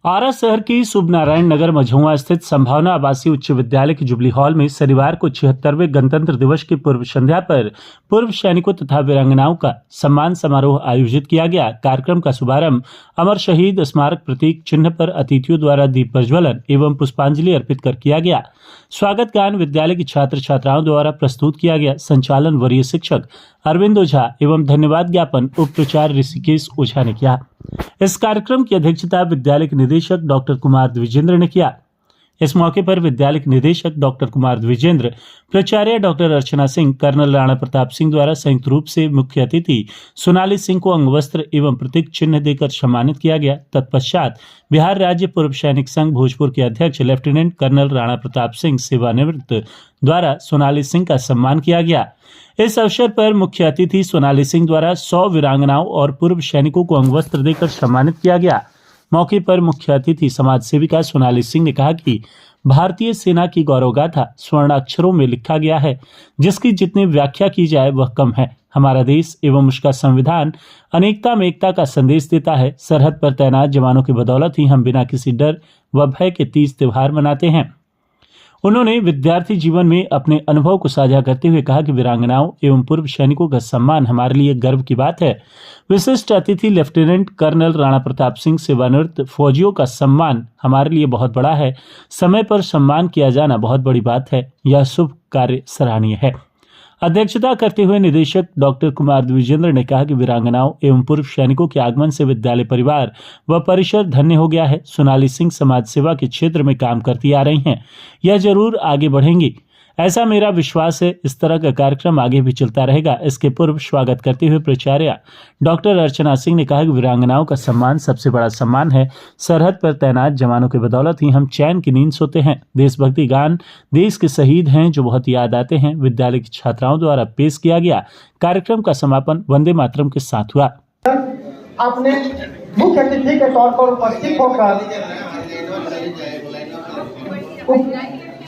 आरा शहर की शुभ नारायण नगर मझौआ स्थित संभावना आवासीय उच्च विद्यालय के जुबली हॉल में शनिवार को 76वें गणतंत्र दिवस की पूर्व संध्या पर पूर्व सैनिकों तथा वीरांगनाओं का सम्मान समारोह आयोजित किया गया। कार्यक्रम का शुभारंभ अमर शहीद स्मारक प्रतीक चिन्ह पर अतिथियों द्वारा दीप प्रज्वलन एवं पुष्पांजलि अर्पित कर किया गया। स्वागत गान विद्यालय के छात्र छात्राओं द्वारा प्रस्तुत किया गया। संचालन वरीय शिक्षक अरविंद ओझा एवं धन्यवाद ज्ञापन उप प्राचार्य ऋषिकेश ओझा ने किया। इस कार्यक्रम की अध्यक्षता विद्यालय के निदेशक डॉक्टर कुमार द्विजेंद्र ने किया। इस मौके पर विद्यालय के निदेशक डॉक्टर कुमार द्विजेंद्र, प्राचार्य डॉक्टर अर्चना सिंह, कर्नल राणा प्रताप सिंह द्वारा संयुक्त रूप से मुख्य अतिथि सोनाली सिंह को अंगवस्त्र एवं प्रतीक चिन्ह देकर सम्मानित किया गया। तत्पश्चात बिहार राज्य पूर्व सैनिक संघ भोजपुर के अध्यक्ष लेफ्टिनेंट कर्नल राणा प्रताप सिंह सेवानिवृत्त द्वारा सोनाली सिंह का सम्मान किया गया। इस अवसर पर मुख्य अतिथि सोनाली सिंह द्वारा 100 वीरांगनाओं और पूर्व सैनिकों को अंगवस्त्र देकर सम्मानित किया गया। मौके पर मुख्य अतिथि समाज सेविका सोनाली सिंह ने कहा कि भारतीय सेना की गौरव गाथा स्वर्णाक्षरों में लिखा गया है, जिसकी जितनी व्याख्या की जाए वह कम है। हमारा देश एवं उसका संविधान अनेकता में एकता का संदेश देता है। सरहद पर तैनात जवानों की बदौलत ही हम बिना किसी डर व भय के तीज त्योहार मनाते हैं। उन्होंने विद्यार्थी जीवन में अपने अनुभव को साझा करते हुए कहा कि वीरांगनाओं एवं पूर्व सैनिकों का सम्मान हमारे लिए गर्व की बात है। विशिष्ट अतिथि लेफ्टिनेंट कर्नल राणा प्रताप सिंह सेवानिवृत्त फौजियों का सम्मान हमारे लिए बहुत बड़ा है। समय पर सम्मान किया जाना बहुत बड़ी बात है। यह शुभ कार्य सराहनीय है। अध्यक्षता करते हुए निदेशक डॉक्टर कुमार द्विजेंद्र ने कहा कि वीरांगनाओं एवं पूर्व सैनिकों के आगमन से विद्यालय परिवार व परिसर धन्य हो गया है। सोनाली सिंह समाज सेवा के क्षेत्र में काम करती आ रही हैं। यह जरूर आगे बढ़ेंगी, ऐसा मेरा विश्वास है। इस तरह का कार्यक्रम आगे भी चलता रहेगा। इसके पूर्व स्वागत करते हुए प्राचार्य डॉक्टर अर्चना सिंह ने कहा कि वीरांगनाओं का सम्मान सबसे बड़ा सम्मान है। सरहद पर तैनात जवानों की बदौलत ही हम चैन की नींद सोते हैं। देशभक्ति गान देश के शहीद हैं जो बहुत याद आते हैं विद्यालय की छात्राओं द्वारा पेश किया गया। कार्यक्रम का समापन वंदे मातरम के साथ हुआ। आपने मुख्य अतिथि के तौर पर उपस्थित होकर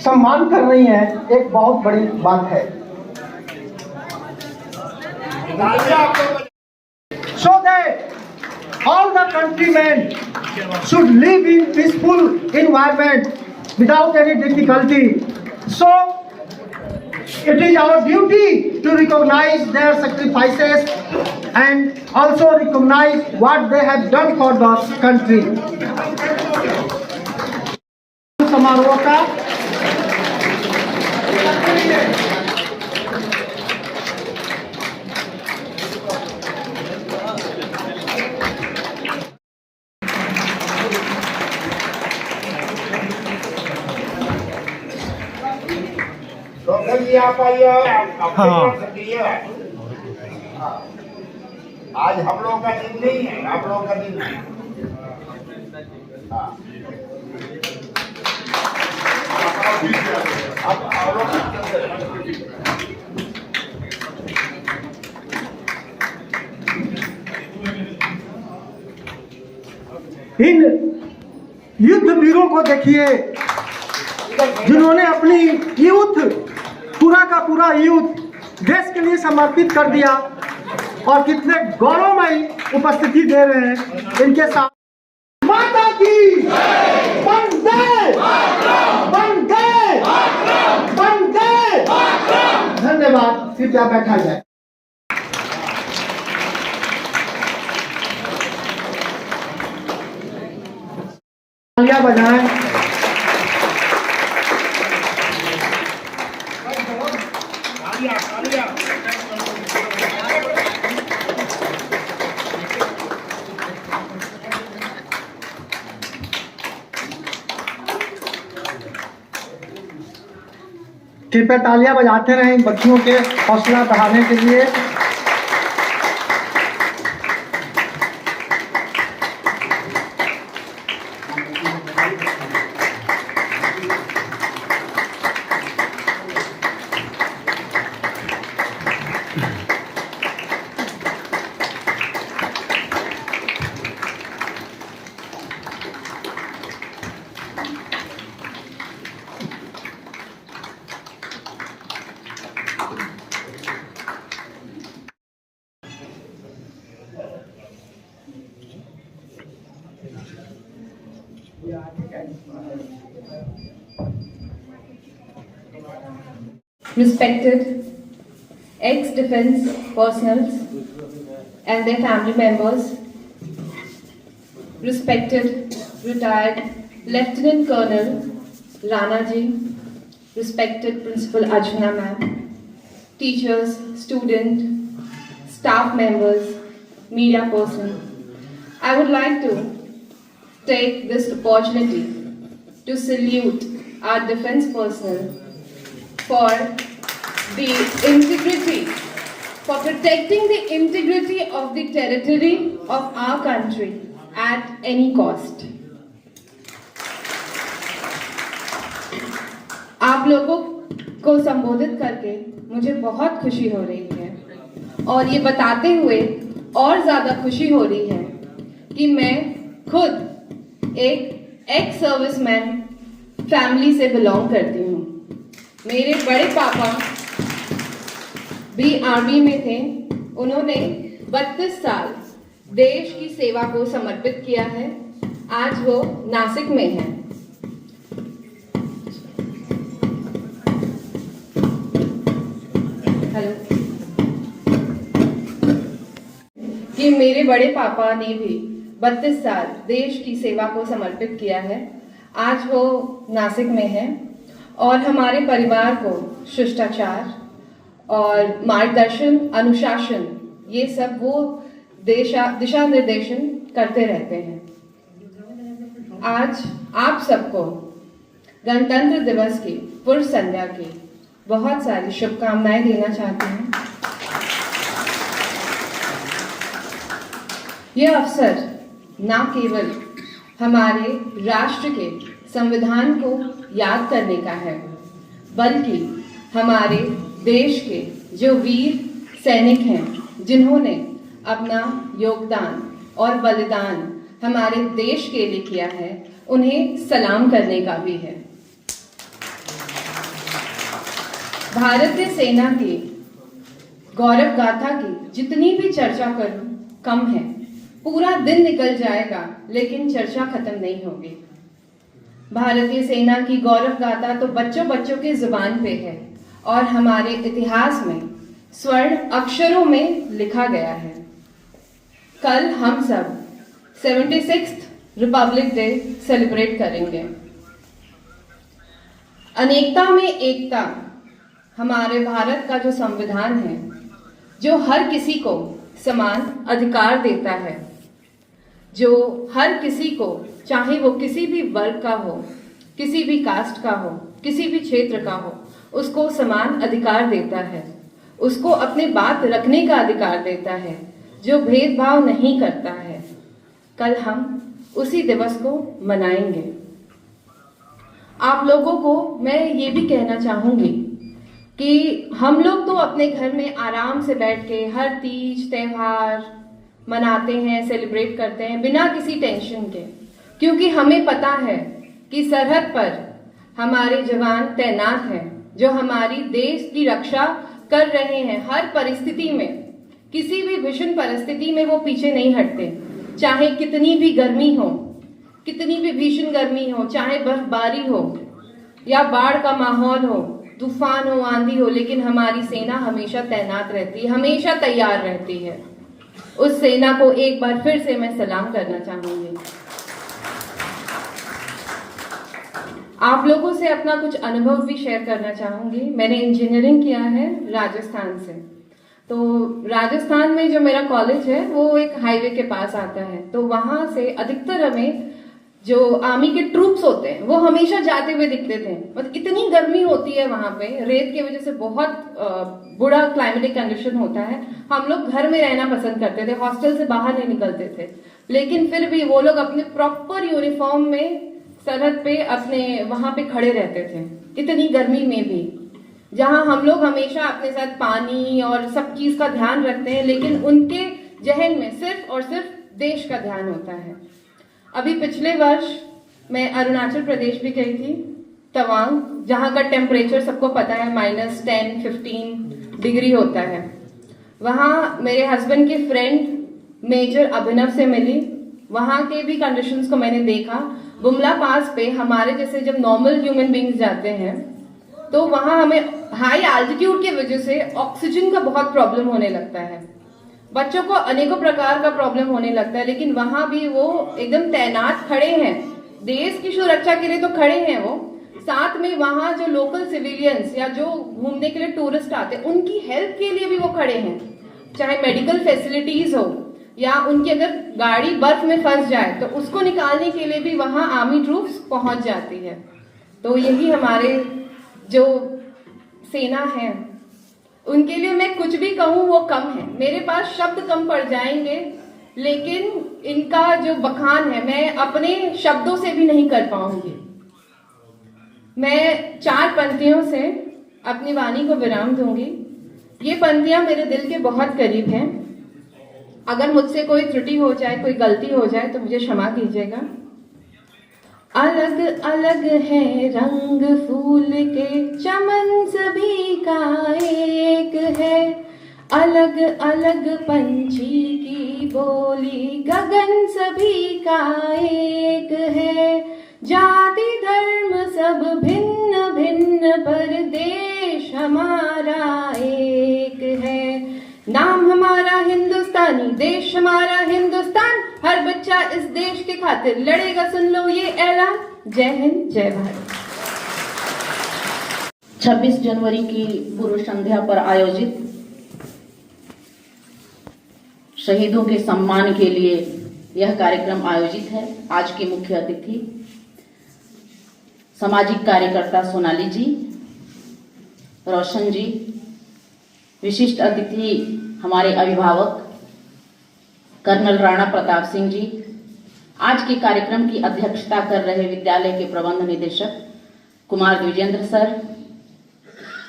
सम्मान कर रही है, एक बहुत बड़ी बात है। So that all the countrymen should live in peaceful environment without any difficulty. So it is our duty to recognize their sacrifices and also recognize what they have done for the country. समारोह का आप आइए। आज हम लोग का दिन नहीं है, आप लोगों का दिन है। इन युद्ध वीरों को देखिए, जिन्होंने अपनी यूथ पूरा का पूरा यूथ देश के लिए समर्पित कर दिया और कितने गौरवमयी उपस्थिति दे रहे हैं। इनके साथ माता की वंदे वंदे वंदे। धन्यवाद। कृपया बैठा जाए। तालियां बजाएं। कृपया तालियां बजाते रहें बच्चियों के हौसला बढ़ाने के लिए। Respected ex-defense personnel and their family members, respected retired Lieutenant Colonel Rana ji, respected Principal Archana ma'am, teachers, student, staff members, media person, I would like to take this opportunity to salute our defense personnel for the integrity, for protecting the integrity of the territory of our country at any cost. आप लोगों को संबोधित करके मुझे बहुत खुशी हो रही है और ये बताते हुए और ज़्यादा खुशी हो रही है कि मैं खुद एक एक्स सर्विसमैन फैमिली से बिलोंग करती हूँ। मेरे बड़े पापा भी आर्मी में थे। उन्होंने 32 साल देश की सेवा को समर्पित किया है। आज वो नासिक में हैं। हेलो। कि मेरे बड़े पापा ने भी 32 साल देश की सेवा को समर्पित किया है। आज वो नासिक में हैं और हमारे परिवार को शिष्टाचार और मार्गदर्शन, अनुशासन, ये सब वो दिशा निर्देशन करते रहते हैं। आज आप सबको गणतंत्र दिवस की पूर्व संध्या की बहुत सारी शुभकामनाएं देना चाहती हूँ। यह अवसर न केवल हमारे राष्ट्र के संविधान को याद करने का है, बल्कि हमारे देश के जो वीर सैनिक हैं, जिन्होंने अपना योगदान और बलिदान हमारे देश के लिए किया है, उन्हें सलाम करने का भी है। भारतीय सेना की गौरव गाथा की जितनी भी चर्चा करूं कम है। पूरा दिन निकल जाएगा लेकिन चर्चा खत्म नहीं होगी। भारतीय सेना की गौरव गाथा तो बच्चों बच्चों की जुबान पे है और हमारे इतिहास में स्वर्ण अक्षरों में लिखा गया है। कल हम सब 76th रिपब्लिक डे सेलिब्रेट करेंगे। अनेकता में एकता हमारे भारत का जो संविधान है, जो हर किसी को समान अधिकार देता है, जो हर किसी को, चाहे वो किसी भी वर्ग का हो, किसी भी कास्ट का हो, किसी भी क्षेत्र का हो, उसको समान अधिकार देता है, उसको अपनी बात रखने का अधिकार देता है, जो भेदभाव नहीं करता है। कल हम उसी दिवस को मनाएंगे। आप लोगों को मैं ये भी कहना चाहूंगी कि हम लोग तो अपने घर में आराम से बैठ के हर तीज त्योहार मनाते हैं, सेलिब्रेट करते हैं बिना किसी टेंशन के, क्योंकि हमें पता है कि सरहद पर हमारे जवान तैनात हैं, जो हमारी देश की रक्षा कर रहे हैं। हर परिस्थिति में, किसी भी भीषण परिस्थिति में वो पीछे नहीं हटते, चाहे कितनी भी गर्मी हो, कितनी भी भीषण गर्मी हो, चाहे बर्फबारी हो या बाढ़ का माहौल हो, तूफान हो, आंधी हो, लेकिन हमारी सेना हमेशा तैनात रहती है, हमेशा तैयार रहती है। उस सेना को एक बार फिर से मैं सलाम करना चाहूंगी। आप लोगों से अपना कुछ अनुभव भी शेयर करना चाहूंगी। मैंने इंजीनियरिंग किया है राजस्थान से। तो राजस्थान में जो मेरा कॉलेज है वो एक हाईवे के पास आता है, तो वहां से अधिकतर हमें जो आर्मी के ट्रूप्स होते हैं वो हमेशा जाते हुए दिखते थे। मतलब इतनी गर्मी होती है वहां पे, रेत की वजह से बहुत बुरा क्लाइमेटिक कंडीशन होता है। हम लोग घर में रहना पसंद करते थे, हॉस्टल से बाहर नहीं निकलते थे, लेकिन फिर भी वो लोग अपने प्रॉपर यूनिफॉर्म में सरहद पे अपने वहां पे खड़े रहते थे, इतनी गर्मी में भी, जहां हम लोग हमेशा अपने साथ पानी और सब चीज का ध्यान रखते हैं, लेकिन उनके जहन में सिर्फ और सिर्फ देश का ध्यान होता है। अभी पिछले वर्ष मैं अरुणाचल प्रदेश भी गई थी, तवांग, जहां का टेम्परेचर सबको पता है -10-15 डिग्री होता है। वहां मेरे हस्बैंड के फ्रेंड मेजर अभिनव से मिली, वहाँ के भी कंडीशंस को मैंने देखा। बुमला पास पे हमारे जैसे जब नॉर्मल ह्यूमन बींग्स जाते हैं तो वहाँ हमें हाई एल्टीट्यूड की वजह से ऑक्सीजन का बहुत प्रॉब्लम होने लगता है, बच्चों को अनेकों प्रकार का प्रॉब्लम होने लगता है। लेकिन वहाँ भी वो एकदम तैनात खड़े हैं, देश की सुरक्षा के लिए तो खड़े हैं वो, साथ में वहाँ जो लोकल सिविलियंस या जो घूमने के लिए टूरिस्ट आते हैं उनकी हेल्प के लिए भी वो खड़े हैं। चाहे मेडिकल फैसिलिटीज हो या उनकी अगर गाड़ी बर्फ में फंस जाए तो उसको निकालने के लिए भी वहाँ आर्मी ट्रूप्स पहुंच जाती है। तो यही हमारे जो सेना है उनके लिए मैं कुछ भी कहूँ वो कम है, मेरे पास शब्द कम पड़ जाएंगे, लेकिन इनका जो बखान है मैं अपने शब्दों से भी नहीं कर पाऊंगी। मैं 4 पंक्तियों से अपनी वाणी को विराम दूंगी। ये पंक्तियां मेरे दिल के बहुत करीब हैं। अगर मुझसे कोई त्रुटि हो जाए, कोई गलती हो जाए तो मुझे क्षमा कीजिएगा। अलग अलग है रंग फूल के चमन सभी का एक है, अलग अलग पंछी की बोली गगन सभी का एक है, जाति धर्म सब भिन्न भिन्न पर देश हमारा एक है, नाम हमारा हिंदुस्तानी देश हमारा हिंदुस्तान, हर बच्चा इस देश के खातिर लड़ेगा, सुन लो ये ऐलान। जय हिंद, जय भारत। 26 जनवरी की पूर्व संध्या पर आयोजित शहीदों के सम्मान के लिए यह कार्यक्रम आयोजित है। आज के मुख्य अतिथि सामाजिक कार्यकर्ता सोनाली जी, रोशन जी, विशिष्ट अतिथि हमारे अभिभावक कर्नल राणा प्रताप सिंह जी, आज के कार्यक्रम की अध्यक्षता कर रहे विद्यालय के प्रबंध निदेशक कुमार द्विजेंद्र सर,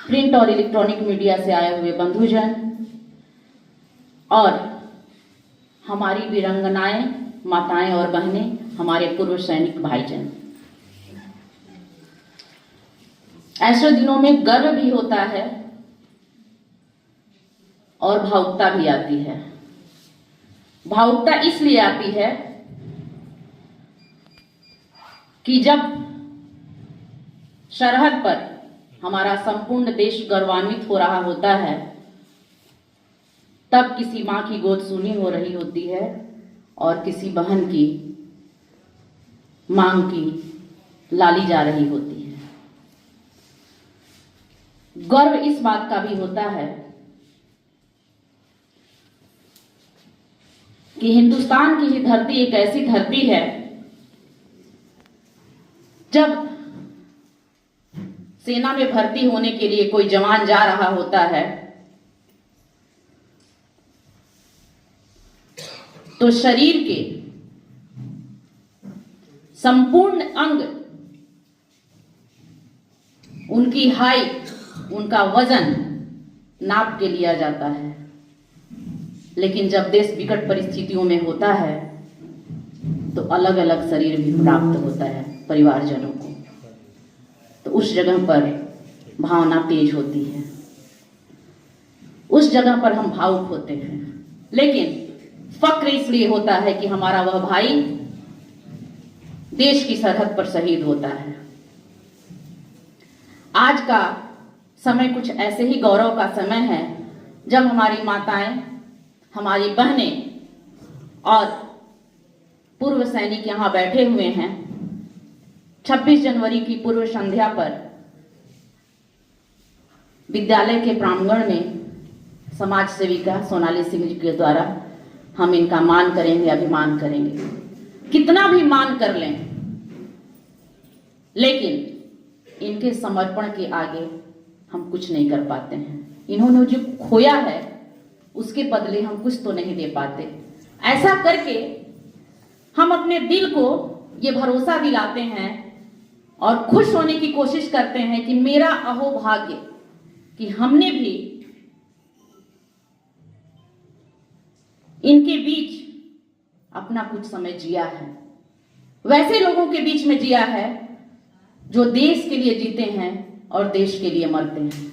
प्रिंट और इलेक्ट्रॉनिक मीडिया से आए हुए बंधुजन और हमारी वीरांगनाएं, माताएं और बहनें, हमारे पूर्व सैनिक भाईजन। ऐसे दिनों में गर्व भी होता है और भावुकता भी आती है। भावुकता इसलिए आती है कि जब सरहद पर हमारा संपूर्ण देश गौरवान्वित हो रहा होता है, तब किसी मां की गोद सूनी हो रही होती है और किसी बहन की मांग की लाली जा रही होती है। गर्व इस बात का भी होता है कि हिंदुस्तान की ही धरती एक ऐसी धरती है जब सेना में भर्ती होने के लिए कोई जवान जा रहा होता है तो शरीर के संपूर्ण अंग, उनकी हाइट, उनका वजन नाप के लिया जाता है। लेकिन जब देश विकट परिस्थितियों में होता है तो अलग अलग शरीर भी प्राप्त होता है परिवारजनों को, तो उस जगह पर भावना तेज होती है, उस जगह पर हम भावुक होते हैं। लेकिन फक्र इसलिए होता है कि हमारा वह भाई देश की सरहद पर शहीद होता है। आज का समय कुछ ऐसे ही गौरव का समय है जब हमारी माताएं, हमारी बहनें और पूर्व सैनिक यहां बैठे हुए हैं। 26 जनवरी की पूर्व संध्या पर विद्यालय के प्रांगण में समाज सेविका सोनाली सिंह जी के द्वारा हम इनका मान करेंगे, अभिमान करेंगे। कितना भी मान कर लें, लेकिन इनके समर्पण के आगे हम कुछ नहीं कर पाते हैं। इन्होंने जो खोया है उसके बदले हम कुछ तो नहीं दे पाते। ऐसा करके हम अपने दिल को ये भरोसा दिलाते हैं और खुश होने की कोशिश करते हैं कि मेरा अहो भाग्य कि हमने भी इनके बीच अपना कुछ समय जिया है, वैसे लोगों के बीच में जिया है जो देश के लिए जीते हैं और देश के लिए मरते हैं।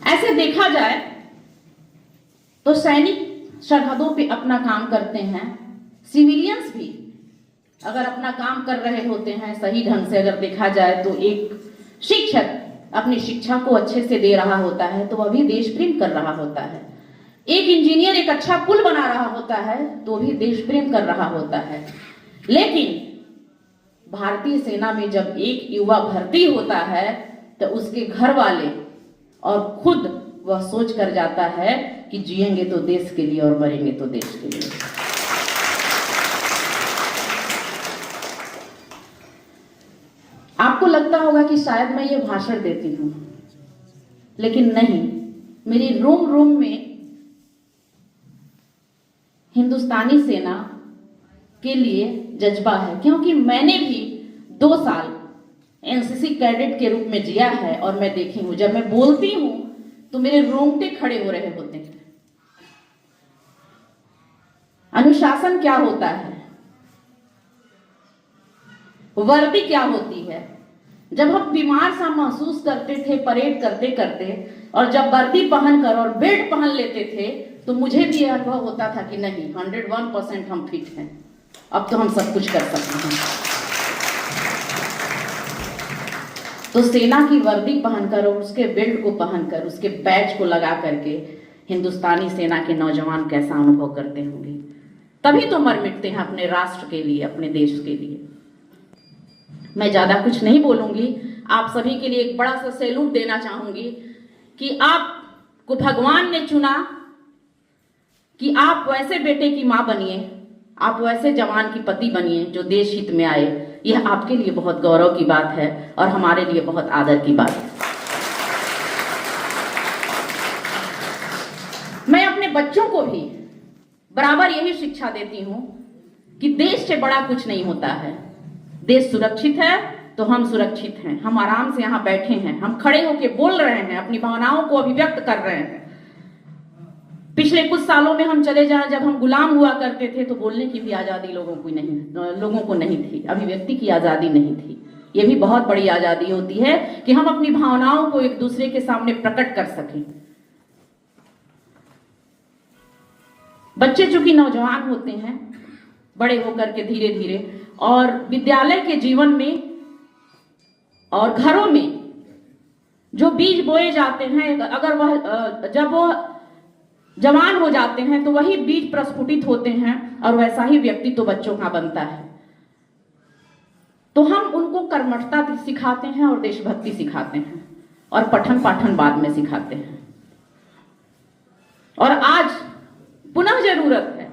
ऐसे देखा जाए तो सैनिक सरहदों पे अपना काम करते हैं, सिविलियंस भी अगर अपना काम कर रहे होते हैं सही ढंग से, अगर देखा जाए तो एक शिक्षक अपनी शिक्षा को अच्छे से दे रहा होता है तो वह भी देश प्रेम कर रहा होता है। एक इंजीनियर एक अच्छा पुल बना रहा होता है तो भी देश प्रेम कर रहा होता है। लेकिन भारतीय सेना में जब एक युवा भर्ती होता है तो उसके घर वाले और खुद वह सोच कर जाता है कि जिएंगे तो देश के लिए और मरेंगे तो देश के लिए। आपको लगता होगा कि शायद मैं ये भाषण देती हूं, लेकिन नहीं, मेरी रोम रोम में हिंदुस्तानी सेना के लिए जज्बा है, क्योंकि मैंने भी 2 साल एनसीसी कैडेट के रूप में जिया है और मैं देखी हूं, जब मैं बोलती हूं तो मेरे रोंगटे खड़े हो रहे होते हैं। अनुशासन क्या होता है, वर्दी क्या होती है, जब हम बीमार सा महसूस करते थे परेड करते करते, और जब वर्दी पहनकर और बेल्ट पहन लेते थे तो मुझे भी यह अनुभव होता था कि नहीं, 101% हम फिट हैं, अब तो हम सब कुछ कर सकते हैं। तो सेना की वर्दी पहनकर और उसके बेल्ट को पहनकर, उसके बैज को लगा करके हिंदुस्तानी सेना के नौजवान कैसा अनुभव करते होंगे। तभी तो मर मिटते हैं अपने राष्ट्र के लिए, अपने देश के लिए। मैं ज्यादा कुछ नहीं बोलूंगी, आप सभी के लिए एक बड़ा सा सैल्यूट देना चाहूंगी कि आपको भगवान ने चुना कि आप वैसे बेटे की मां बनिए, आप वैसे जवान की पति बनिए जो देश हित में आए। यह आपके लिए बहुत गौरव की बात है और हमारे लिए बहुत आदर की बात है। मैं अपने बच्चों को भी बराबर यही शिक्षा देती हूं कि देश से बड़ा कुछ नहीं होता है। देश सुरक्षित है तो हम सुरक्षित हैं, हम आराम से यहाँ बैठे हैं, हम खड़े होकर बोल रहे हैं, अपनी भावनाओं को अभिव्यक्त कर रहे हैं। पिछले कुछ सालों में हम चले जाएं, जब हम गुलाम हुआ करते थे तो बोलने की भी आजादी लोगों को नहीं थी, अभिव्यक्ति की आजादी नहीं थी। ये भी बहुत बड़ी आजादी होती है कि हम अपनी भावनाओं को एक दूसरे के सामने प्रकट कर सकें। बच्चे चूंकि नौजवान होते हैं, बड़े होकर के धीरे धीरे, और विद्यालय के जीवन में और घरों में जो बीज बोए जाते हैं, अगर वह जब वह जवान हो जाते हैं तो वही बीज प्रस्फुटित होते हैं और वैसा ही व्यक्ति तो बच्चों का बनता है। तो हम उनको कर्मठता सिखाते हैं और देशभक्ति सिखाते हैं और पठन पाठन बाद में सिखाते हैं। और आज पुनः जरूरत है,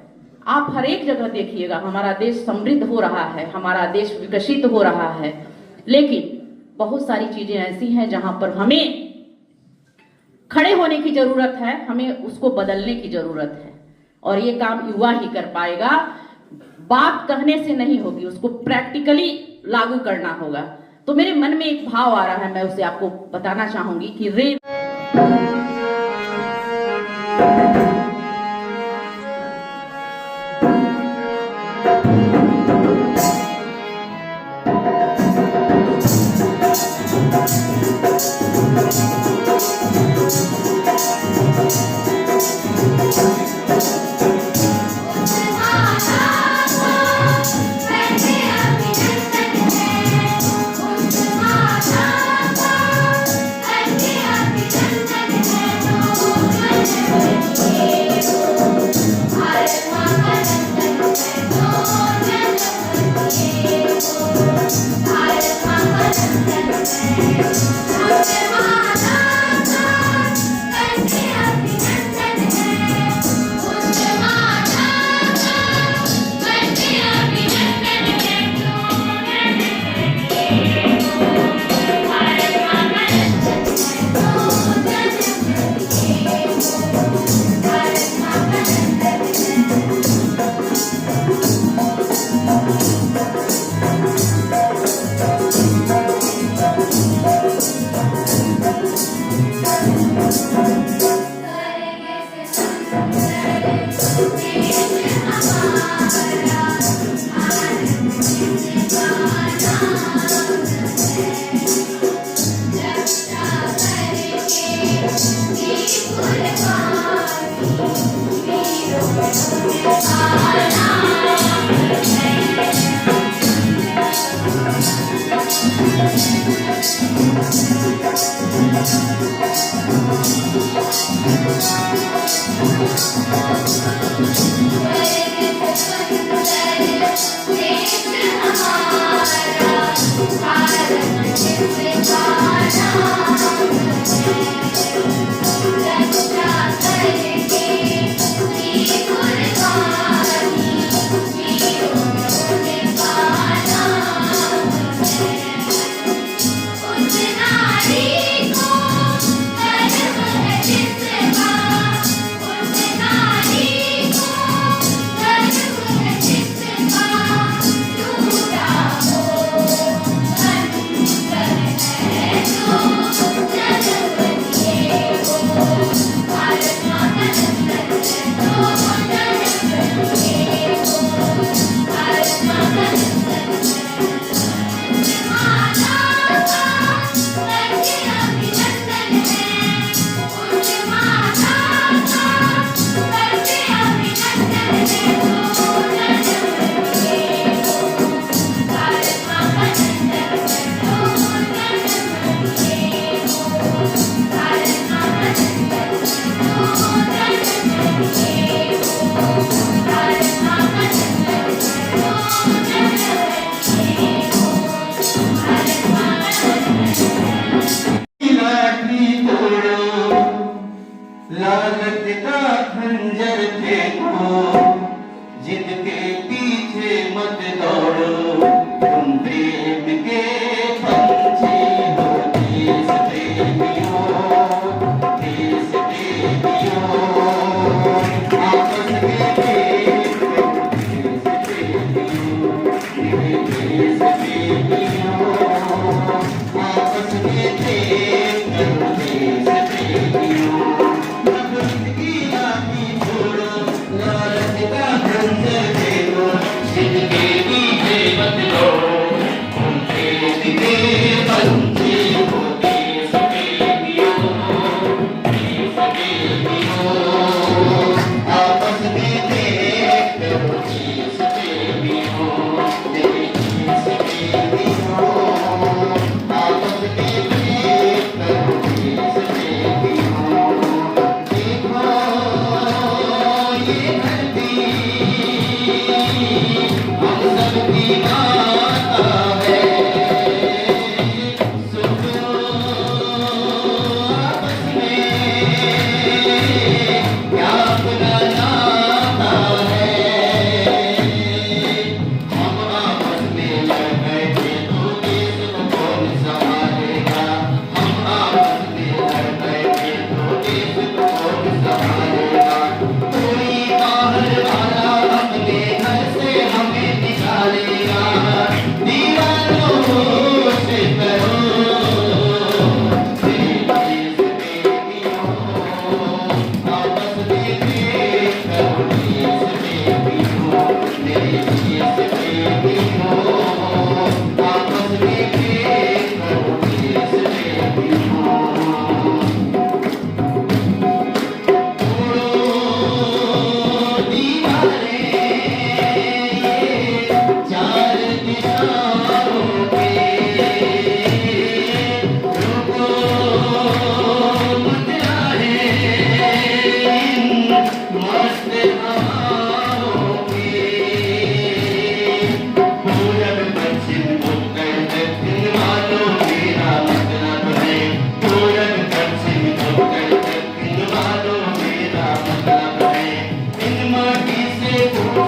आप हर एक जगह देखिएगा हमारा देश समृद्ध हो रहा है, हमारा देश विकसित हो रहा है, लेकिन बहुत सारी चीजें ऐसी हैं जहां पर हमें खड़े होने की जरूरत है, हमें उसको बदलने की जरूरत है। और ये काम युवा ही कर पाएगा, बात कहने से नहीं होगी, उसको प्रैक्टिकली लागू करना होगा। तो मेरे मन में एक भाव आ रहा है, मैं उसे आपको बताना चाहूंगी कि Yeah.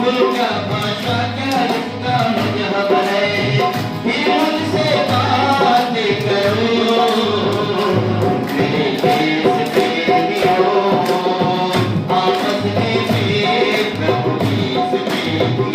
क्या भाषा क्या रिश्ता मजहब है, फिर मुझसे बात करो, मेरे देश प्रेमियों, आपस में प्रभु देश में